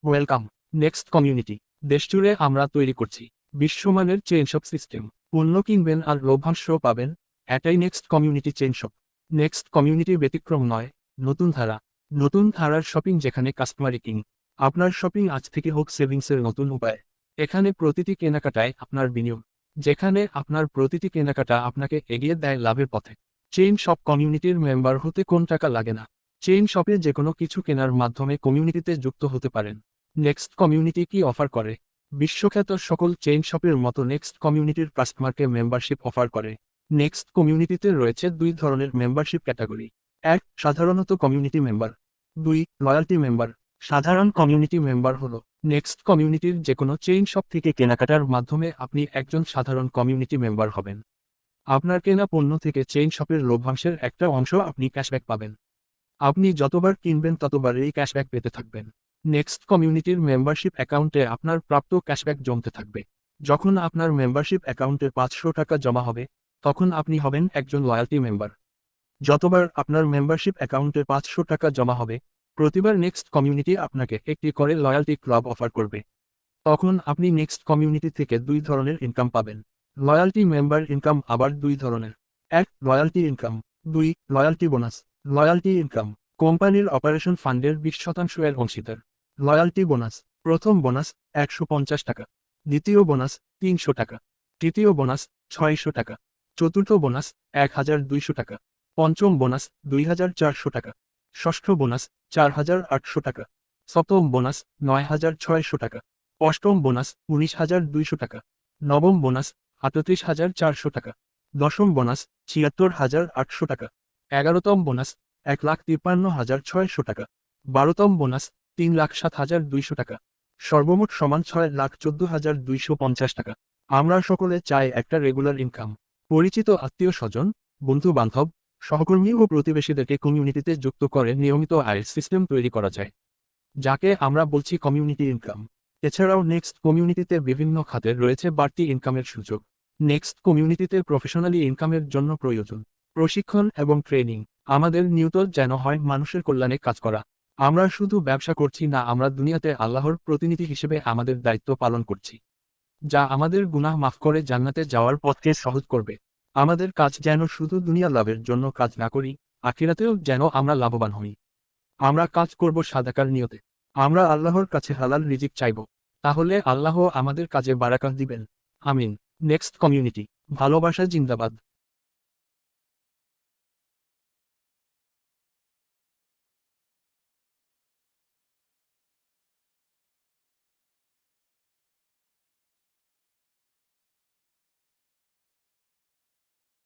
Welcome next community. দেশজুড়ে আমরা তৈরি করছি বিশ্বমানের চেইন শপ সিস্টেম। পণ্য কিনবেন আর লভ্যাংশ পাবেন, এটাই next community chain shop. Next কমিউনিটির ব্যতিক্রম নয়, নতুন ধারা। নতুন ধারার শপিং যেখানে কাস্টমারি কিং। আপনার শপিং আজ থেকে হোক সেভিংসের নতুন উপায়। এখানে প্রতিটি কেনাকাটায় আপনার বিনিয়োগ, যেখানে আপনার প্রতিটি কেনাকাটা আপনাকে এগিয়ে দেয় লাভের পথে। চেইন শপ কমিউনিটির মেম্বার হতে কোন টাকা লাগে না। চেইন শপে যে কোনো কিছু কেনার মাধ্যমে কমিউনিটিতে যুক্ত হতে পারেন। নেক্সট কমিউনিটি কি অফার করে? বিশ্বখ্যাত সকল চেইন শপের মতো নেক্সট কমিউনিটির কাস্টমারকে মেম্বারশিপ অফার করে। নেক্সট কমিউনিটিতে রয়েছে দুই ধরনের মেম্বারশিপ ক্যাটাগরি। এক, সাধারণত কমিউনিটি মেম্বার। দুই, লয়্যালটি মেম্বার। সাধারণ কমিউনিটি মেম্বার হলো নেক্সট কমিউনিটির যে কোনো চেইন শপ থেকে কেনাকাটার মাধ্যমে আপনি একজন সাধারণ কমিউনিটি মেম্বার হবেন। আপনার কেনা পণ্য থেকে চেইন শপের লভ্যাংশের একটা অংশ আপনি ক্যাশব্যাক পাবেন। আপনি যতবার কিনবেন ততবারই ক্যাশব্যাক পেতে থাকবেন। নেক্সট কমিউনিটির মেম্বারশিপ অ্যাকাউন্টে আপনার প্রাপ্ত ক্যাশব্যাক জমতে থাকবে। যখন আপনার মেম্বারশিপ অ্যাকাউন্টে 500 টাকা জমা হবে, তখন আপনি হবেন একজন লয়্যালটি মেম্বার। যতবার আপনার মেম্বারশিপ অ্যাকাউন্টে 500 টাকা জমা হবে, প্রতিবার নেক্সট কমিউনিটি আপনাকে একটি করে লয়্যালটি ক্লাব অফার করবে। তখন আপনি নেক্সট কমিউনিটি থেকে দুই ধরনের ইনকাম পাবেন। লয়্যালটি মেম্বার ইনকাম আবার দুই ধরনের। এক, লয়্যালটি ইনকাম। দুই, লয়্যালটি বোনাস। লয়্যালটি ইনকাম কোম্পানির অপারেশন ফান্ডের 20% এর অংশীদার। লয়্যালটি বোনাস, প্রথম বোনাস 150 টাকা, দ্বিতীয় বোনাস 300 টাকা, তৃতীয় বোনাস 600 টাকা, চতুর্থ বোনাস 1200 টাকা, পঞ্চম বোনাস 2400 টাকা, ষষ্ঠ বোনাস 4800 টাকা, সপ্তম বোনাস 9600 টাকা, অষ্টম বোনাস 19200 টাকা, নবম বোনাস 38400 টাকা, দশম বোনাস 76800 টাকা, 11তম বোনাস 1,53,600 টাকা, 12তম বোনাস 3,07,200 টাকা, সর্বমোট সমান 6,14,250 টাকা। আমরা সকলে চাই একটা রেগুলার ইনকাম। পরিচিত আত্মীয় স্বজন, বন্ধু বান্ধব, সহকর্মী ও প্রতিবেশীদেরকে কমিউনিটিতে যুক্ত করে নিয়মিত আয়ের সিস্টেম তৈরি করা যায়, যাকে আমরা বলছি কমিউনিটি ইনকাম। এছাড়াও নেক্সট কমিউনিটিতে বিভিন্ন খাতে রয়েছে বাড়তি ইনকামের সুযোগ। নেক্সট কমিউনিটিতে প্রফেশনালি ইনকামের জন্য প্রয়োজন প্রশিক্ষণ এবং ট্রেনিং। আমাদের নিয়ত যেন হয় মানুষের কল্যাণে কাজ করা। আমরা শুধু ব্যবসা করছি না, আমরা দুনিয়াতে আল্লাহর প্রতিনিধি হিসেবে আমাদের দায়িত্ব পালন করছি, যা আমাদের গুনাহ মাফ করে জান্নাতে যাওয়ার পথকে সহজ করবে। আমাদের কাজ যেন শুধু দুনিয়া লাভের জন্য কাজ না করি, আখিরাতেও যেন আমরা লাভবান হই। আমরা কাজ করব সাদাকার নিয়তে। আমরা আল্লাহর কাছে হালাল রিজিক চাইব, তাহলে আল্লাহ আমাদের কাজে বারাকাত দিবেন। আমিন। নেক্সট কমিউনিটি, ভালোবাসা জিন্দাবাদ।